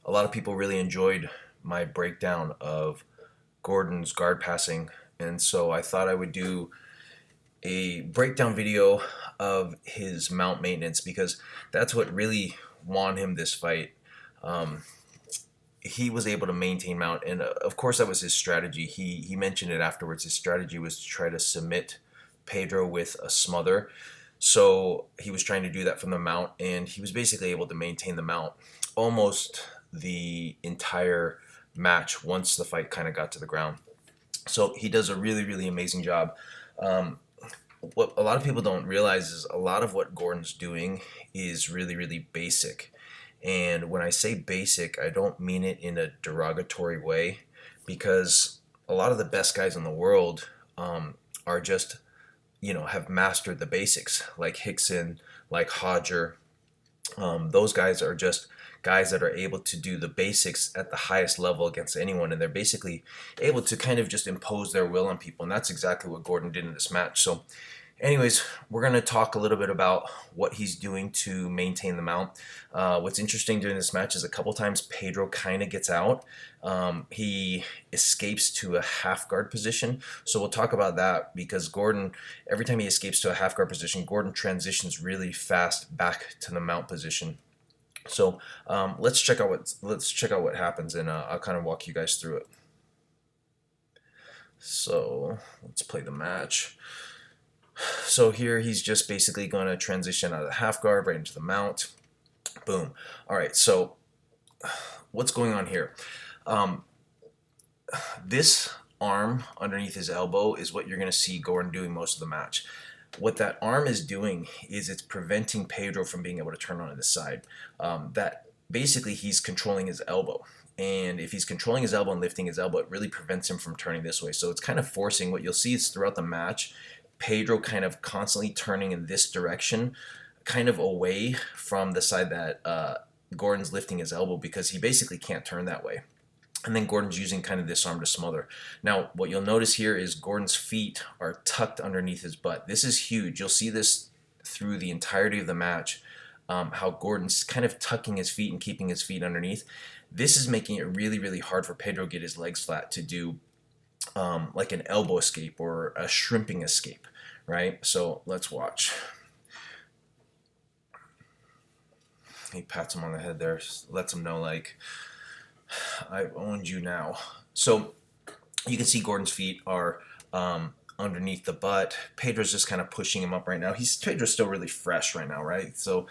A lot of people really enjoyed my breakdown of Gordon's guard passing, and so I thought I would do a breakdown video of his mount maintenance because that's what really won him this fight. Um, he was able to maintain mount, and of course that was his strategy. He mentioned it afterwards. His strategy was to try to submit Pedro with a smother. So he was trying to do that from the mount, and he was basically able to maintain the mount almost the entire match once the fight kind of got to the ground. So he does a really amazing job. Um, what a lot of people don't realize is a lot of what Gordon's doing is really basic. And when I say basic, I don't mean it in a derogatory way, because a lot of the best guys in the world are just, have mastered the basics, like Hickson, like Hodger. Those guys are just guys that are able to do the basics at the highest level against anyone, and they're basically able to kind of just impose their will on people, and that's exactly what Gordon did in this match. So anyways, we're going to talk a little bit about what he's doing to maintain the mount. What's interesting during this match is a couple times Pedro kind of gets out. He escapes to a half guard position. So we'll talk about that, because Gordon, every time he escapes to a half guard position, Gordon transitions really fast back to the mount position. So let's check out what happens, and I'll kind of walk you guys through it. So let's play the match. So here he's just basically going to transition out of the half guard right into the mount. Boom. All right, so what's going on here? This arm underneath his elbow is what you're going to see Gordon doing most of the match. What that arm is doing is it's preventing Pedro from being able to turn on his side. That basically he's controlling his elbow. And if he's controlling his elbow and lifting his elbow, it really prevents him from turning this way. So it's kind of forcing. What you'll see is throughout the match, Pedro kind of constantly turning in this direction, kind of away from the side that Gordon's lifting his elbow, because he basically can't turn that way. And then Gordon's using kind of this arm to smother. Now, what you'll notice here is Gordon's feet are tucked underneath his butt. This is huge. You'll see this through the entirety of the match, how Gordon's kind of tucking his feet and keeping his feet underneath. This is making it really hard for Pedro to get his legs flat to do like an elbow escape or a shrimping escape, right? So let's watch. He pats him on the head there, lets him know, like, I've owned you now. So you can see Gordon's feet are underneath the butt. Pedro's just kind of pushing him up right now. Pedro's still really fresh right now, right? So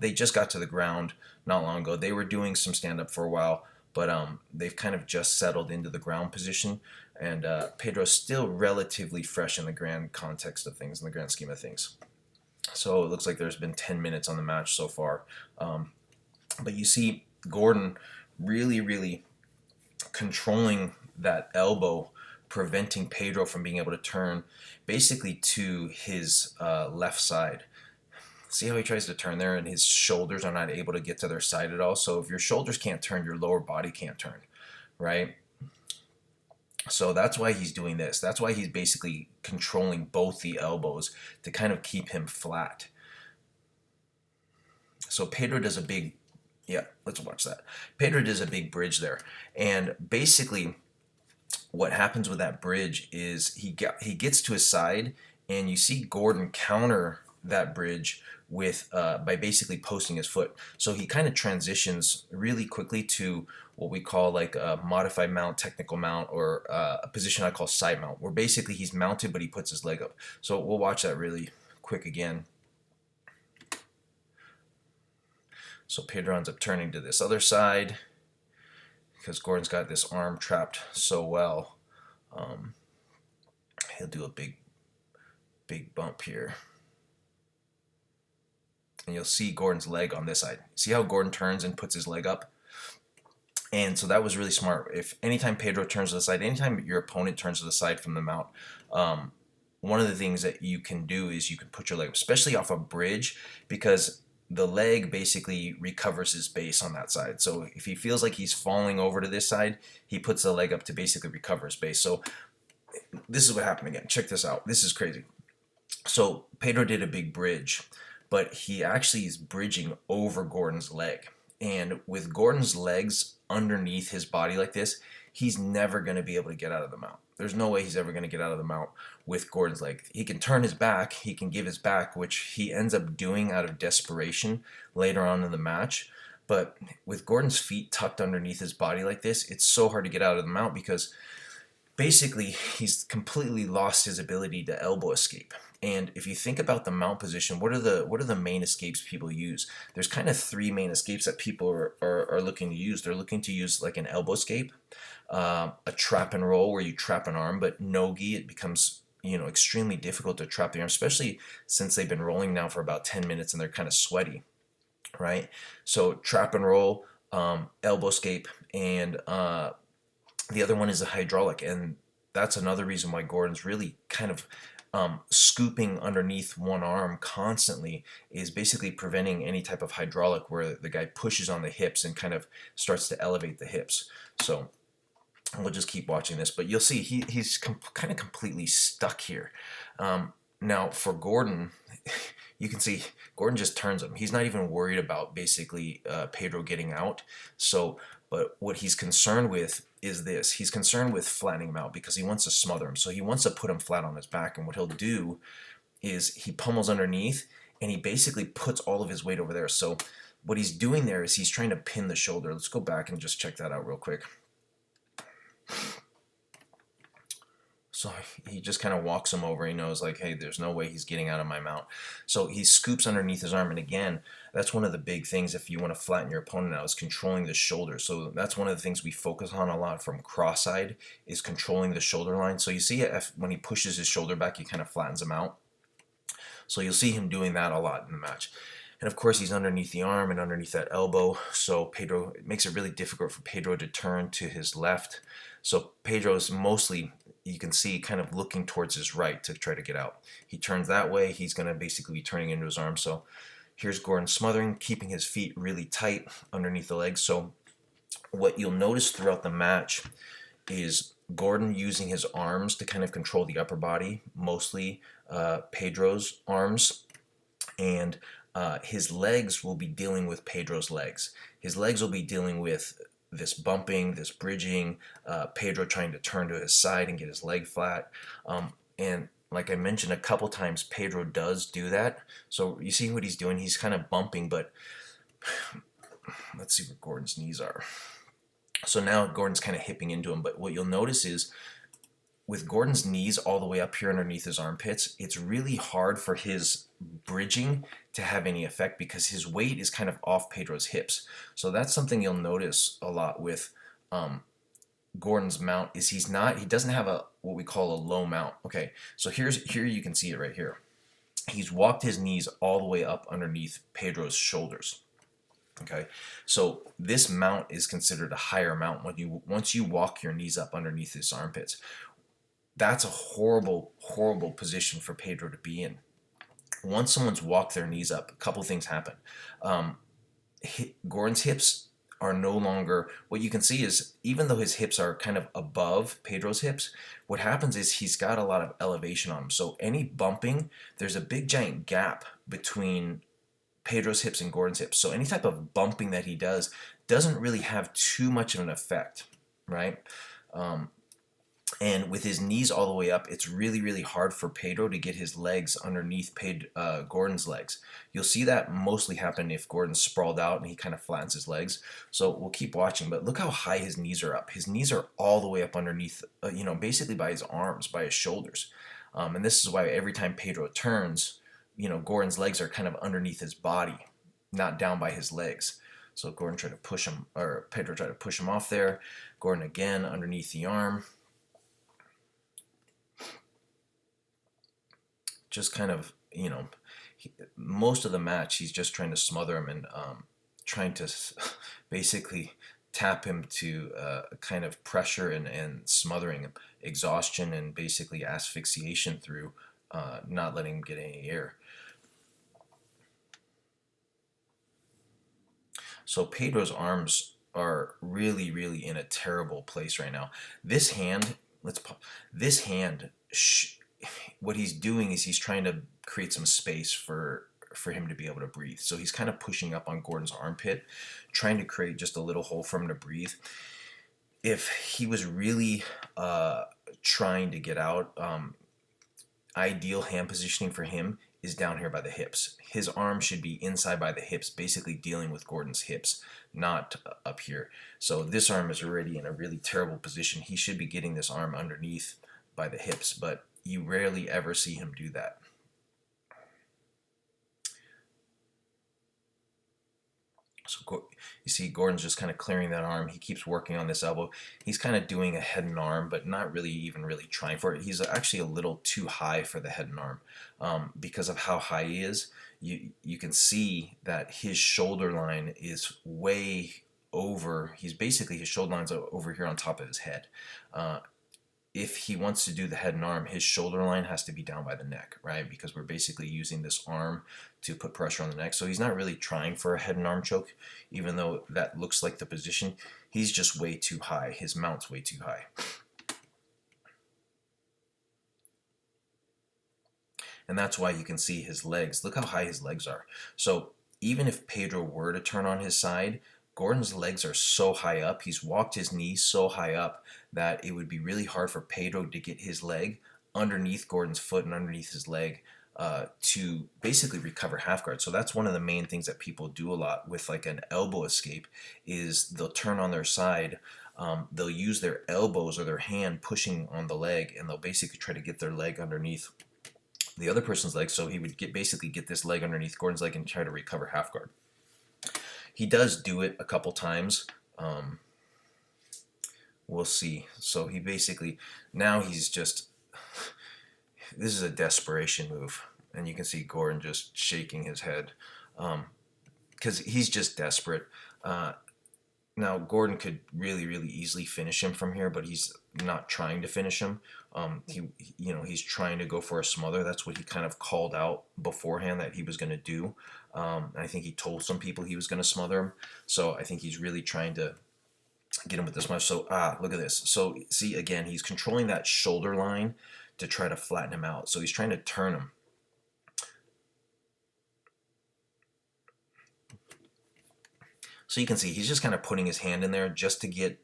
they just got to the ground not long ago. They were doing some stand-up for a while, but they've kind of just settled into the ground position. And Pedro's still relatively fresh in the grand context of things, in the grand scheme of things. So it looks like there's been 10 minutes on the match so far. But you see Gordon really controlling that elbow, preventing Pedro from being able to turn basically to his left side. See how he tries to turn there, and his shoulders are not able to get to their side at all. So if your shoulders can't turn, your lower body can't turn, right? So that's why he's doing this. That's why he's basically controlling both the elbows to kind of keep him flat. So Pedro does a big, yeah, let's watch that. Pedro does a big bridge there. And basically what happens with that bridge is he gets to his side, and you see Gordon counter that bridge with by basically posting his foot. So he kind of transitions really quickly to what we call like a modified mount, technical mount, or a position I call side mount, where basically he's mounted but he puts his leg up. So we'll watch that really quick again. So Pedro ends up turning to this other side because Gordon's got this arm trapped so well. He'll do a big bump here. And you'll see Gordon's leg on this side. See how Gordon turns and puts his leg up? And so that was really smart. If anytime Pedro turns to the side, anytime your opponent turns to the side from the mount, one of the things that you can do is you can put your leg up, especially off a bridge, because the leg basically recovers his base on that side. So if he feels like he's falling over to this side, he puts the leg up to basically recover his base. So this is what happened again. Check this out. This is crazy. So Pedro did a big bridge, but he actually is bridging over Gordon's leg. And with Gordon's legs underneath his body like this, he's never going to be able to get out of the mount. There's no way he's ever going to get out of the mount with Gordon's leg. He can turn his back, he can give his back, which he ends up doing out of desperation later on in the match. But with Gordon's feet tucked underneath his body like this, it's so hard to get out of the mount because basically he's completely lost his ability to elbow escape. And if you think about the mount position, what are the main escapes people use? There's kind of three main escapes that people are looking to use. They're looking to use like an elbow escape, a trap and roll where you trap an arm, but nogi, it becomes extremely difficult to trap the arm, especially since they've been rolling now for about 10 minutes and they're kind of sweaty, right? So trap and roll, elbow escape, and the other one is a hydraulic, and that's another reason why Gordon's really kind of scooping underneath one arm constantly, is basically preventing any type of hydraulic where the guy pushes on the hips and kind of starts to elevate the hips. So we'll just keep watching this, but you'll see he's kind of completely stuck here. Now for Gordon, you can see Gordon just turns him. He's not even worried about basically Pedro getting out. So, but what he's concerned with is this. He's concerned with flattening him out because he wants to smother him. So he wants to put him flat on his back. And what he'll do is he pummels underneath and he basically puts all of his weight over there. So what he's doing there is he's trying to pin the shoulder. Let's go back and just check that out real quick. So he just kind of walks him over. He knows like, hey, there's no way he's getting out of my mount. So he scoops underneath his arm. And again, that's one of the big things if you want to flatten your opponent out, is controlling the shoulder. So that's one of the things we focus on a lot from cross-side, is controlling the shoulder line. So you see when he pushes his shoulder back, he kind of flattens him out. So you'll see him doing that a lot in the match. And of course, he's underneath the arm and underneath that elbow. So Pedro, it makes it really difficult for Pedro to turn to his left. So Pedro is mostly, you can see, kind of looking towards his right to try to get out. He turns that way, he's going to basically be turning into his arm. So here's Gordon smothering, keeping his feet really tight underneath the legs. So what you'll notice throughout the match is Gordon using his arms to kind of control the upper body, mostly Pedro's arms, and his legs will be dealing with Pedro's legs. His legs will be dealing with this bumping, this bridging, Pedro trying to turn to his side and get his leg flat. And like I mentioned a couple times, Pedro does do that. So you see what he's doing? He's kind of bumping, but let's see where Gordon's knees are. So now Gordon's kind of hipping into him, but what you'll notice is with Gordon's knees all the way up here underneath his armpits, it's really hard for his bridging to have any effect because his weight is kind of off Pedro's hips. So that's something you'll notice a lot with Gordon's mount, is he doesn't have what we call a low mount. Okay, so here you can see it right here. He's walked his knees all the way up underneath Pedro's shoulders. Okay, so this mount is considered a higher mount once you walk your knees up underneath his armpits. That's a horrible, horrible position for Pedro to be in. Once someone's walked their knees up, a couple things happen. Gordon's hips are no longer, what you can see is, even though his hips are kind of above Pedro's hips, what happens is he's got a lot of elevation on him. So any bumping, there's a big giant gap between Pedro's hips and Gordon's hips. So any type of bumping that he does doesn't really have too much of an effect, right? And with his knees all the way up, it's really, really hard for Pedro to get his legs underneath Gordon's legs. You'll see that mostly happen if Gordon's sprawled out and he kind of flattens his legs. So we'll keep watching, but look how high his knees are up. His knees are all the way up underneath, basically by his arms, by his shoulders. And this is why every time Pedro turns, Gordon's legs are kind of underneath his body, not down by his legs. So Pedro tried to push him off there. Gordon again underneath the arm. Just kind of, most of the match, he's just trying to smother him and trying to basically tap him to kind of pressure and smothering him, exhaustion, and basically asphyxiation through not letting him get any air. So Pedro's arms are really, really in a terrible place right now. This hand, what he's doing is he's trying to create some space for for him to be able to breathe. So he's kind of pushing up on Gordon's armpit, trying to create just a little hole for him to breathe. If he was really trying to get out, ideal hand positioning for him is down here by the hips. His arm should be inside by the hips, basically dealing with Gordon's hips, not up here. So this arm is already in a really terrible position. He should be getting this arm underneath by the hips, but you rarely ever see him do that. So you see Gordon's just kind of clearing that arm. He keeps working on this elbow. He's kind of doing a head and arm, but not really even really trying for it. He's actually a little too high for the head and arm. Because of how high he is, you can see that his shoulder line is way over. He's basically, his shoulder line's over here on top of his head. If he wants to do the head and arm, his shoulder line has to be down by the neck, right? Because we're basically using this arm to put pressure on the neck. So he's not really trying for a head and arm choke, even though that looks like the position. He's just way too high. His mount's way too high. And that's why you can see his legs. Look how high his legs are. So even if Pedro were to turn on his side, Gordon's legs are so high up, he's walked his knees so high up that it would be really hard for Pedro to get his leg underneath Gordon's foot and underneath his leg to basically recover half guard. So that's one of the main things that people do a lot with like an elbow escape is they'll turn on their side, they'll use their elbows or their hand pushing on the leg, and they'll basically try to get their leg underneath the other person's leg. So he would basically get this leg underneath Gordon's leg and try to recover half guard. He does do it a couple times. We'll see. So he basically, now he's just, this is a desperation move. And you can see Gordon just shaking his head because he's just desperate. Now, Gordon could really, really easily finish him from here, but he's not trying to finish him. He's trying to go for a smother. That's what he kind of called out beforehand that he was going to do. I think he told some people he was going to smother him. So I think he's really trying to get him with this much. So, look at this. So, see, again, he's controlling that shoulder line to try to flatten him out. So he's trying to turn him. So you can see he's just kind of putting his hand in there just to get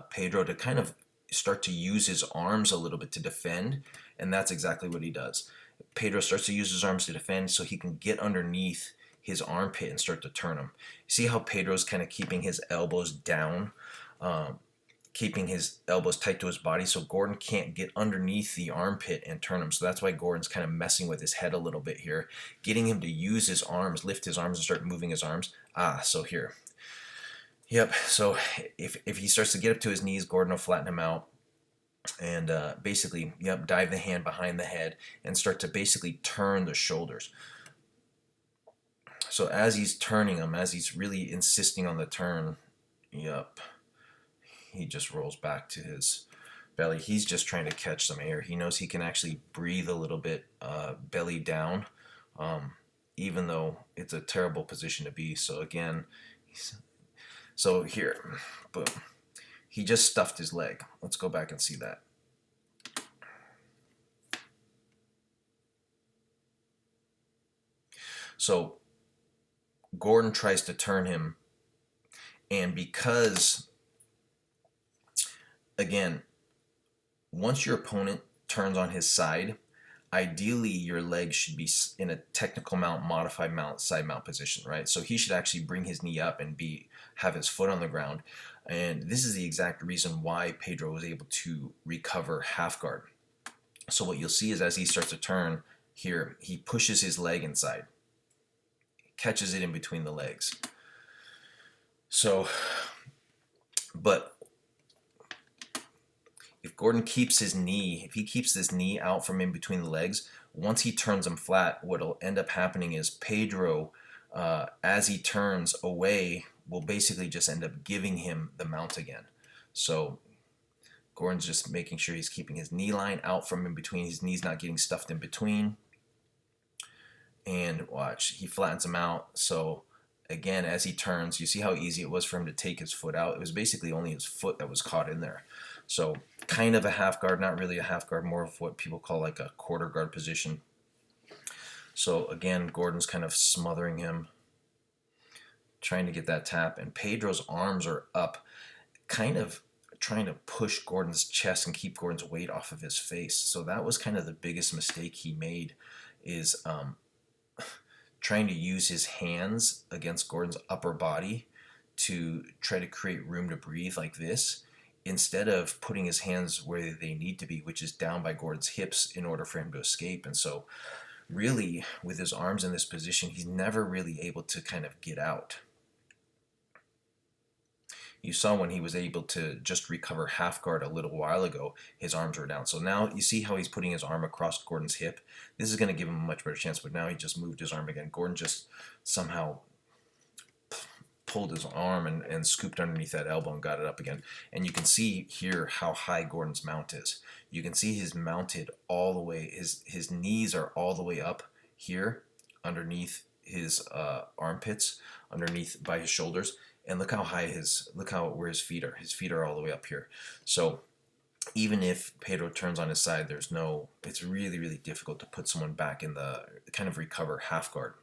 Pedro to kind of start to use his arms a little bit to defend, and that's exactly what he does. Pedro starts to use his arms to defend so he can get underneath his armpit and start to turn him. See how Pedro's kind of keeping his elbows down, keeping his elbows tight to his body so Gordon can't get underneath the armpit and turn him. So that's why Gordon's kind of messing with his head a little bit here, getting him to use his arms, lift his arms and start moving his arms. So here. Yep, so if he starts to get up to his knees, Gordon will flatten him out and basically, dive the hand behind the head and start to basically turn the shoulders. So as he's turning him, as he's really insisting on the turn, he just rolls back to his belly. He's just trying to catch some air. He knows he can actually breathe a little bit belly down, even though it's a terrible position to be. So again, so here, boom. He just stuffed his leg. Let's go back and see that. So Gordon tries to turn him, and because, again, once your opponent turns on his side, ideally your leg should be in a technical mount, modified mount, side mount position, right? So he should actually bring his knee up and have his foot on the ground. And this is the exact reason why Pedro was able to recover half guard. So what you'll see is as he starts to turn here, he pushes his leg inside, catches it in between the legs. So, but if Gordon keeps his knee, if he keeps this knee out from in between the legs, once he turns him flat, what will end up happening is Pedro, as he turns away, will basically just end up giving him the mount again. So Gordon's just making sure he's keeping his knee line out from in between, his knees not getting stuffed in between. And watch, he flattens him out. So again, as he turns, you see how easy it was for him to take his foot out. It was basically only his foot that was caught in there. So kind of a half guard, not really a half guard, more of what people call like a quarter guard position. So again, Gordon's kind of smothering him, trying to get that tap, and Pedro's arms are up, kind of trying to push Gordon's chest and keep Gordon's weight off of his face. So that was kind of the biggest mistake he made, is trying to use his hands against Gordon's upper body to try to create room to breathe like this, instead of putting his hands where they need to be, which is down by Gordon's hips, in order for him to escape. And so really, with his arms in this position, he's never really able to kind of get out. You saw when he was able to just recover half guard a little while ago, his arms were down. So now you see how he's putting his arm across Gordon's hip. This is going to give him a much better chance, but now he just moved his arm again. Gordon just somehow pulled his arm and scooped underneath that elbow and got it up again. And you can see here how high Gordon's mount is. You can see he's mounted all the way. His knees are all the way up here underneath his armpits, underneath by his shoulders. And look how high where his feet are. His feet are all the way up here. So even if Pedro turns on his side, it's really, really difficult to put someone back in the kind of recover half guard,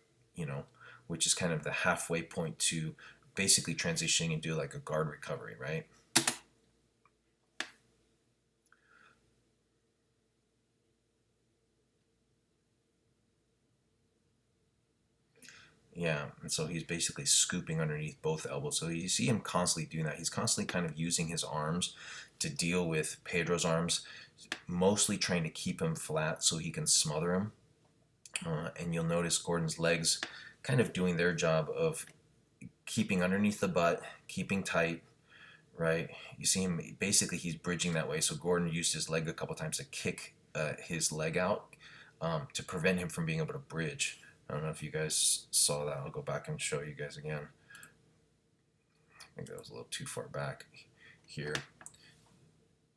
which is kind of the halfway point to basically transitioning into like a guard recovery, right? Yeah, and so he's basically scooping underneath both elbows. So you see him constantly doing that. He's constantly kind of using his arms to deal with Pedro's arms, mostly trying to keep him flat so he can smother him. And you'll notice Gordon's legs kind of doing their job of keeping underneath the butt, keeping tight, right? You see him, basically he's bridging that way. So Gordon used his leg a couple times to kick his leg out to prevent him from being able to bridge. I don't know if you guys saw that. I'll go back and show you guys again. I think that was a little too far back here.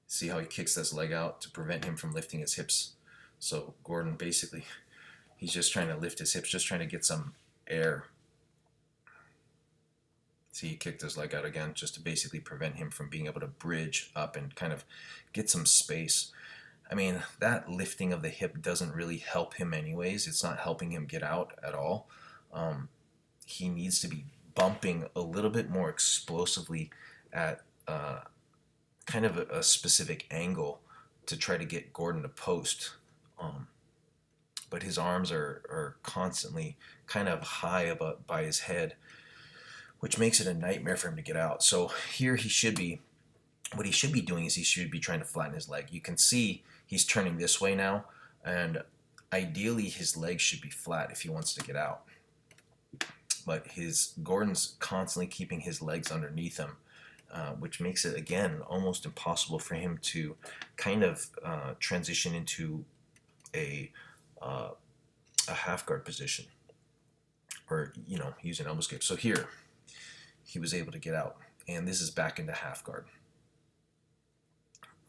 See how he kicks this leg out to prevent him from lifting his hips. So Gordon basically, he's just trying to lift his hips, just trying to get some air. See, he kicked his leg out again just to basically prevent him from being able to bridge up and kind of get some space. I mean, that lifting of the hip doesn't really help him anyways. It's not helping him get out at all. He needs to be bumping a little bit more explosively at kind of a specific angle to try to get Gordon to post. But his arms are constantly kind of high above by his head, which makes it a nightmare for him to get out. So here what he should be doing is he should be trying to flatten his leg. You can see he's turning this way now, and ideally his legs should be flat if he wants to get out. But Gordon's constantly keeping his legs underneath him, which makes it, again, almost impossible for him to kind of transition into a half guard position, or use an elbow escape. So here he was able to get out, and this is back into half guard.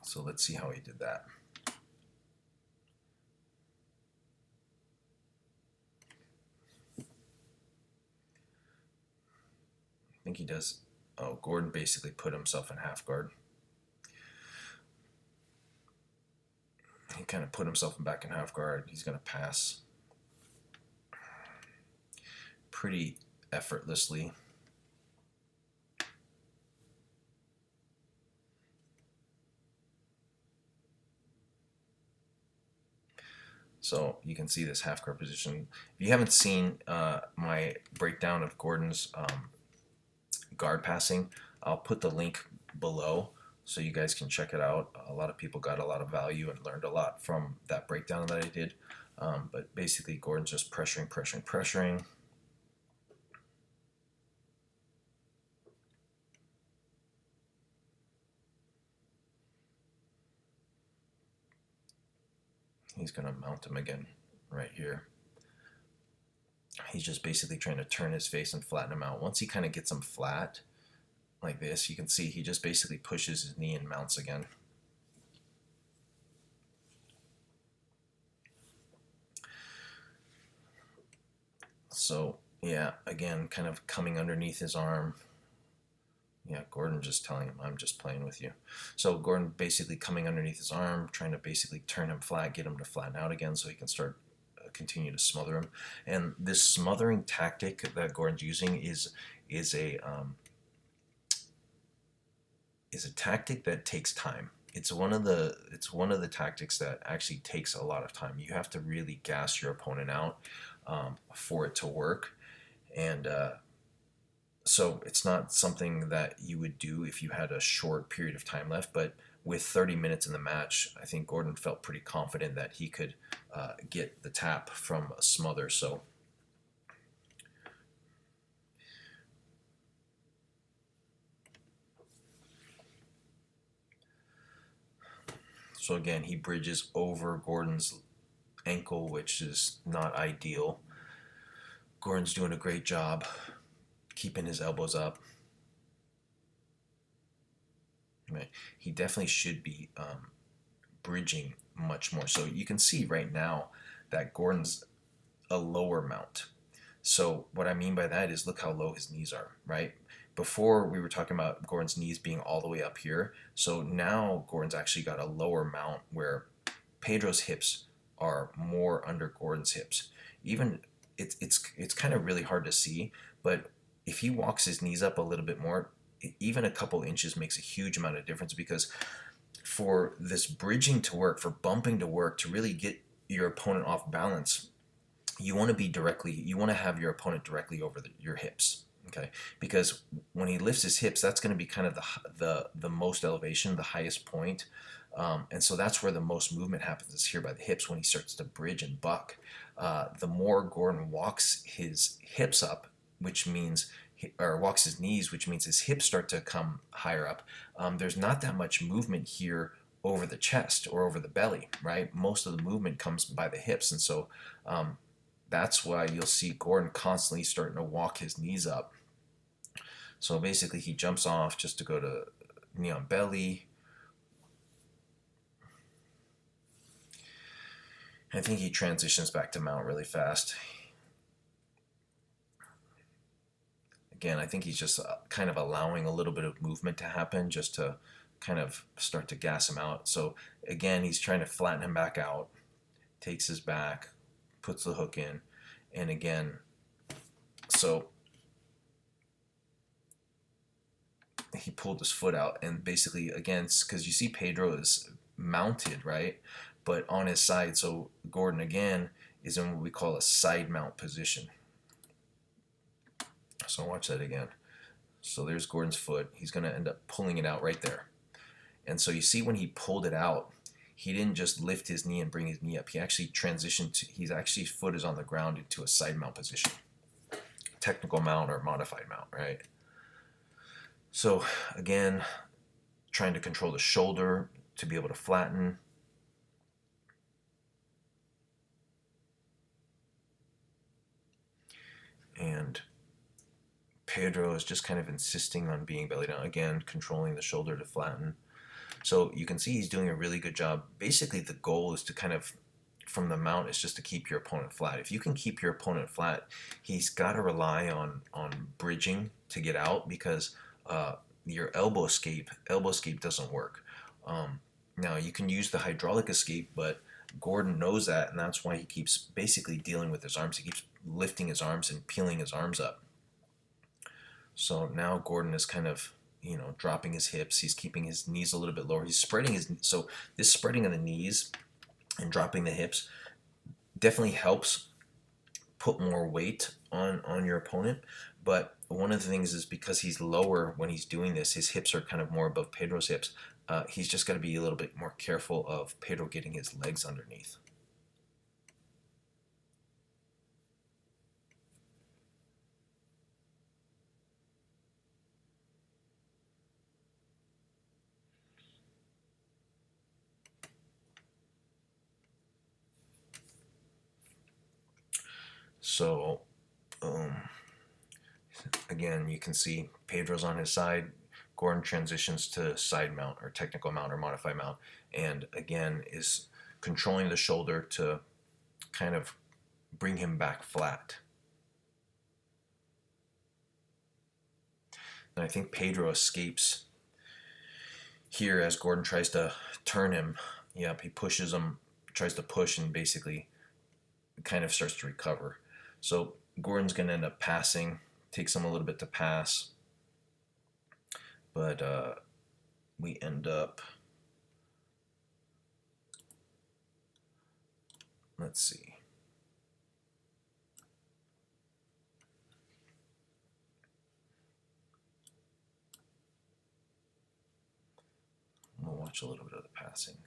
So let's see how he did that. I think he does. Oh, Gordon basically put himself in half guard. He kind of put himself back in half guard. He's going to pass pretty effortlessly. So you can see this half guard position. If you haven't seen my breakdown of Gordon's guard passing, I'll put the link below so you guys can check it out. A lot of people got a lot of value and learned a lot from that breakdown that I did. But basically Gordon's just pressuring. He's going to mount him again right here. He's just basically trying to turn his face and flatten him out. Once he kind of gets him flat like this, you can see he just basically pushes his knee and mounts again. So yeah, again, kind of coming underneath his arm. Yeah, Gordon just telling him, I'm just playing with you. So Gordon basically coming underneath his arm, trying to basically turn him flat, get him to flatten out again so he can start continue to smother him. And this smothering tactic that Gordon's using is a tactic that takes time. It's one of the tactics that actually takes a lot of time. You have to really gas your opponent out for it to work, and so it's not something that you would do if you had a short period of time left. But with 30 minutes in the match, I think Gordon felt pretty confident that he could get the tap from a smother. So again, he bridges over Gordon's ankle, which is not ideal. Gordon's doing a great job keeping his elbows up. Right. He definitely should be bridging much more. So you can see right now that Gordon's a lower mount. So what I mean by that is look how low his knees are, right? Before we were talking about Gordon's knees being all the way up here. So now Gordon's actually got a lower mount where Pedro's hips are more under Gordon's hips. Even it's kind of really hard to see, but if he walks his knees up a little bit more, even a couple inches makes a huge amount of difference, because for this bridging to work, for bumping to work, to really get your opponent off balance, you want to have your opponent directly over your hips, okay? Because when he lifts his hips, that's going to be kind of the most elevation, the highest point, and so that's where the most movement happens, is here by the hips when he starts to bridge and buck. The more Gordon walks his hips up, which means, or walks his knees, which means his hips start to come higher up, there's not that much movement here over the chest or over the belly, right? Most of the movement comes by the hips, and so that's why you'll see Gordon constantly starting to walk his knees up. So basically he jumps off just to go to knee on belly. I think he transitions back to mount really fast. Again, I think he's just kind of allowing a little bit of movement to happen just to kind of start to gas him out. So again, he's trying to flatten him back out, takes his back, puts the hook in, and again, so he pulled his foot out, and basically, again, because you see Pedro is mounted, right, but on his side, so Gordon again is in what we call a side mount position. So watch that again. So there's Gordon's foot. He's going to end up pulling it out right there. And so you see when he pulled it out, he didn't just lift his knee and bring his knee up. He actually transitioned to, he's actually, foot is on the ground into a side mount position. Technical mount or modified mount, right? So again, trying to control the shoulder to be able to flatten. And Pedro is just kind of insisting on being belly down. Again, controlling the shoulder to flatten. So you can see he's doing a really good job. Basically, the goal is to kind of, from the mount, is just to keep your opponent flat. If you can keep your opponent flat, he's got to rely on bridging to get out, because your elbow escape doesn't work. Now, you can use the hydraulic escape, but Gordon knows that, and that's why he keeps basically dealing with his arms. He keeps lifting his arms and peeling his arms up. So now Gordon is kind of, dropping his hips. He's keeping his knees a little bit lower. He's spreading his, so this spreading of the knees and dropping the hips definitely helps put more weight on your opponent. But one of the things is, because he's lower when he's doing this, his hips are kind of more above Pedro's hips. He's just got to be a little bit more careful of Pedro getting his legs underneath. So, again, you can see Pedro's on his side. Gordon transitions to side mount or technical mount or modified mount, and again is controlling the shoulder to kind of bring him back flat. And I think Pedro escapes here as Gordon tries to turn him. Yep, he pushes him, tries to push, and basically kind of starts to recover. So Gordon's going to end up passing. Takes him a little bit to pass, but we end up, let's see. We'll watch a little bit of the passing.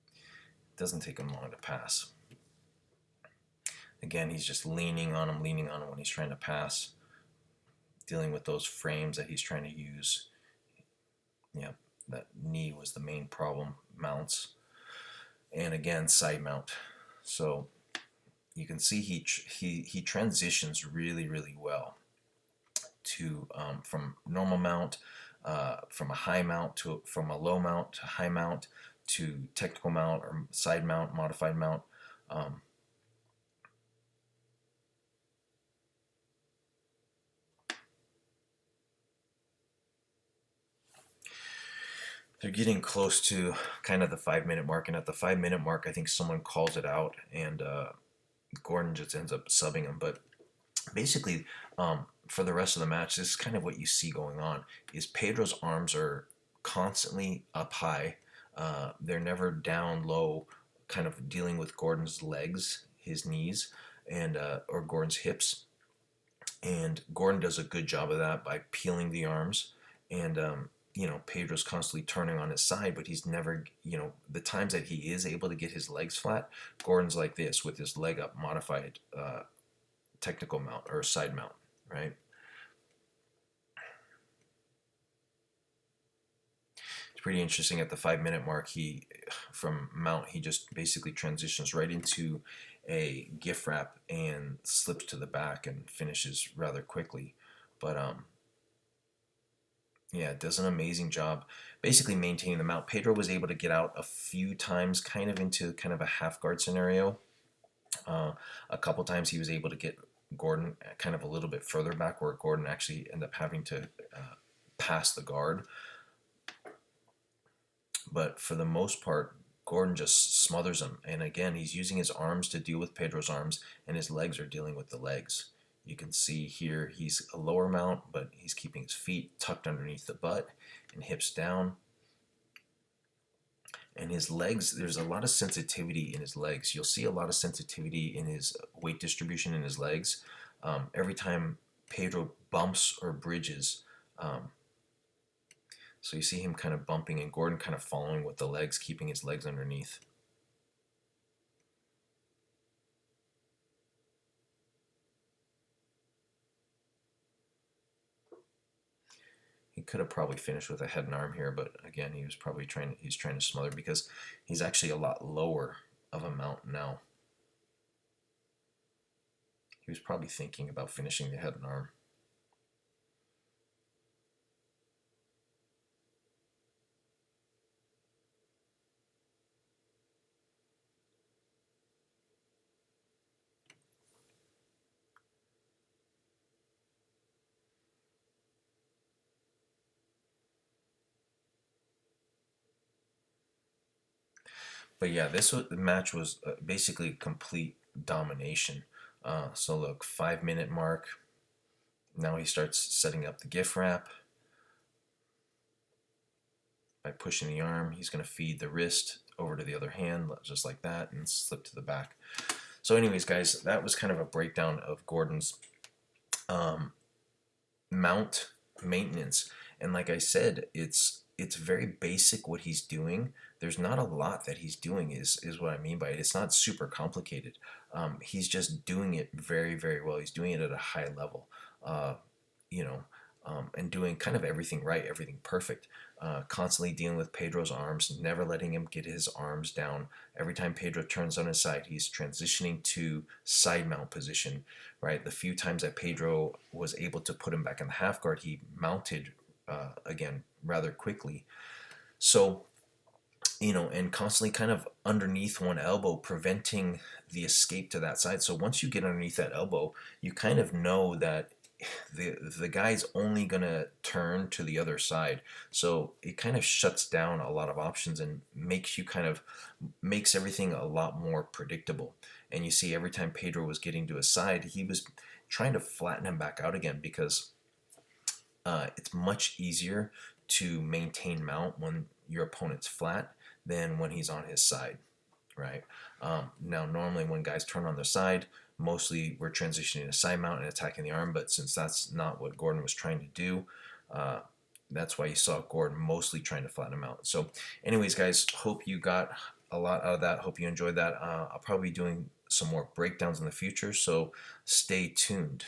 It doesn't take him long to pass. Again, he's just leaning on him when he's trying to pass, dealing with those frames that he's trying to use. Yeah, that knee was the main problem, mounts. And again, side mount. So you can see he transitions really, really well to from normal mount, from a high mount from a low mount to high mount to technical mount or side mount, modified mount. They're getting close to kind of the 5-minute mark, and at the 5-minute mark, I think someone calls it out, and Gordon just ends up subbing him. But basically, for the rest of the match, this is kind of what you see going on: is Pedro's arms are constantly up high. They're never down low, kind of dealing with Gordon's legs, his knees, and or Gordon's hips. And Gordon does a good job of that by peeling the arms, and Pedro's constantly turning on his side, but he's never, the times that he is able to get his legs flat, Gordon's like this with his leg up, modified technical mount or side mount, right? It's pretty interesting. At the 5-minute mark, from mount, he just basically transitions right into a gift wrap and slips to the back and finishes rather quickly. But yeah, does an amazing job basically maintaining the mount. Pedro was able to get out a few times kind of into kind of a half guard scenario. A couple times he was able to get Gordon kind of a little bit further back, where Gordon actually ended up having to pass the guard. But for the most part, Gordon just smothers him. And again, he's using his arms to deal with Pedro's arms, and his legs are dealing with the legs. You can see here he's a lower mount, but he's keeping his feet tucked underneath the butt and hips down. And his legs, there's a lot of sensitivity in his legs. You'll see a lot of sensitivity in his weight distribution in his legs. Every time Pedro bumps or bridges, so you see him kind of bumping and Gordon kind of following with the legs, keeping his legs underneath. He could have probably finished with a head and arm here, but again, he's trying to smother because he's actually a lot lower of a mount now. He was probably thinking about finishing the head and arm. But yeah, the match was basically complete domination. So look, 5-minute mark. Now he starts setting up the gift wrap. By pushing the arm, he's going to feed the wrist over to the other hand, just like that, and slip to the back. So anyways, guys, that was kind of a breakdown of Gordon's mount maintenance. And like I said, it's very basic what he's doing. There's not a lot that he's doing is what I mean by it. It's not super complicated. He's just doing it very, very well. He's doing it at a high level, and doing kind of everything right, everything perfect. Constantly dealing with Pedro's arms, never letting him get his arms down. Every time Pedro turns on his side, he's transitioning to side mount position, right? The few times that Pedro was able to put him back in the half guard, he mounted again rather quickly. So, and constantly kind of underneath one elbow, preventing the escape to that side. So once you get underneath that elbow, you kind of know that the guy's only gonna turn to the other side, so it kind of shuts down a lot of options and makes everything a lot more predictable. And you see, every time Pedro was getting to his side, he was trying to flatten him back out again, because it's much easier to maintain mount when your opponent's flat than when he's on his side, right? Now, normally when guys turn on their side, mostly we're transitioning to side mount and attacking the arm, but since that's not what Gordon was trying to do, that's why you saw Gordon mostly trying to flatten him out. So anyways, guys, hope you got a lot out of that. Hope you enjoyed that. I'll probably be doing some more breakdowns in the future, so stay tuned.